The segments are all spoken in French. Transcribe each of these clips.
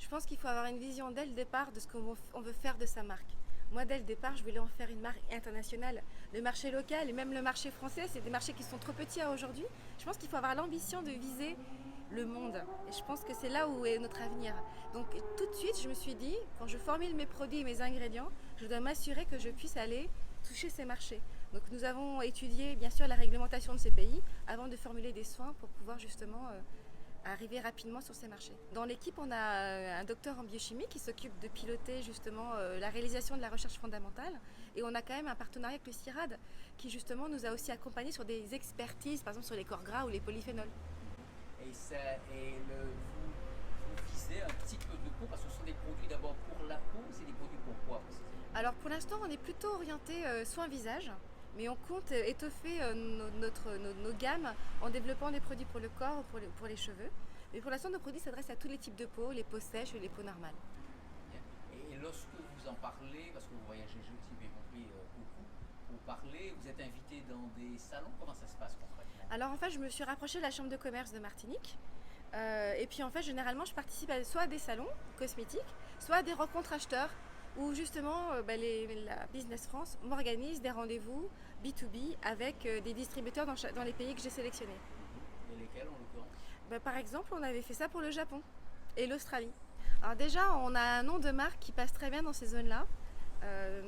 pense qu'il faut avoir une vision dès le départ de ce qu'on veut faire de sa marque. Moi, dès le départ, je voulais en faire une marque internationale. Le marché local et même le marché français, c'est des marchés qui sont trop petits à aujourd'hui. Je pense qu'il faut avoir l'ambition de viser le monde. Et je pense que c'est là où est notre avenir. Donc tout de suite, je me suis dit, quand je formule mes produits et mes ingrédients, je dois m'assurer que je puisse aller toucher ces marchés. Donc nous avons étudié bien sûr la réglementation de ces pays avant de formuler des soins pour pouvoir justement arriver rapidement sur ces marchés. Dans l'équipe, on a un docteur en biochimie qui s'occupe de piloter justement la réalisation de la recherche fondamentale, et on a quand même un partenariat avec le CIRAD qui justement nous a aussi accompagnés sur des expertises, par exemple sur les corps gras ou les polyphénols. Vous visez un type de peau parce que ce sont des produits d'abord pour la peau, c'est des produits pour quoi précisément? Alors pour l'instant, on est plutôt orienté soins visage, mais on compte étoffer nos gammes en développant des produits pour le corps ou pour les cheveux. Mais pour l'instant, nos produits s'adressent à tous les types de peau, les peaux sèches et les peaux normales. Bien. Et lorsque vous en parlez, parce que vous voyagez, j'ai aussi bien compris, beaucoup, vous parlez, vous êtes invité dans des salons, comment ça se passe concrètement? Alors en fait, je me suis rapprochée de la Chambre de commerce de Martinique. Et puis en fait, généralement, je participe soit à des salons cosmétiques, soit à des rencontres acheteurs où justement la Business France m'organise des rendez-vous B2B avec des distributeurs dans les pays que j'ai sélectionnés. Et lesquels en l'occurrence? Par exemple, on avait fait ça pour le Japon et l'Australie. Alors déjà, on a un nom de marque qui passe très bien dans ces zones-là,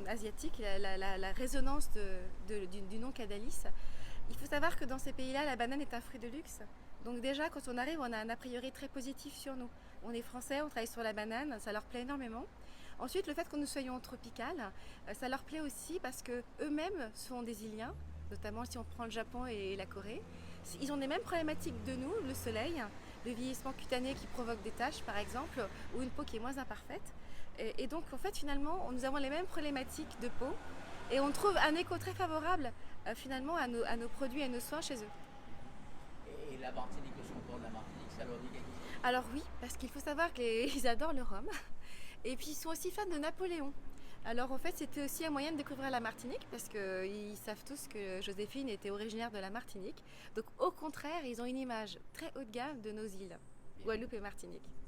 asiatiques, la résonance du nom Cadalis. Il faut savoir que dans ces pays-là, la banane est un fruit de luxe. Donc déjà, quand on arrive, on a un a priori très positif sur nous. On est français, on travaille sur la banane, ça leur plaît énormément. Ensuite, le fait que nous soyons tropicales, ça leur plaît aussi parce que eux-mêmes sont des Iliens, notamment si on prend le Japon et la Corée. Ils ont les mêmes problématiques de nous, le soleil, le vieillissement cutané qui provoque des taches par exemple, ou une peau qui est moins imparfaite. Et donc en fait finalement, nous avons les mêmes problématiques de peau et on trouve un écho très favorable finalement à nos produits et à nos soins chez eux. Et la Martinique, le son de la Martinique, ça leur dit quelque chose? Alors oui, parce qu'il faut savoir qu'ils adorent le rhum. Et puis ils sont aussi fans de Napoléon. Alors en fait c'était aussi un moyen de découvrir la Martinique parce qu'ils savent tous que Joséphine était originaire de la Martinique. Donc au contraire, ils ont une image très haut de gamme de nos îles, Bien. Guadeloupe et Martinique.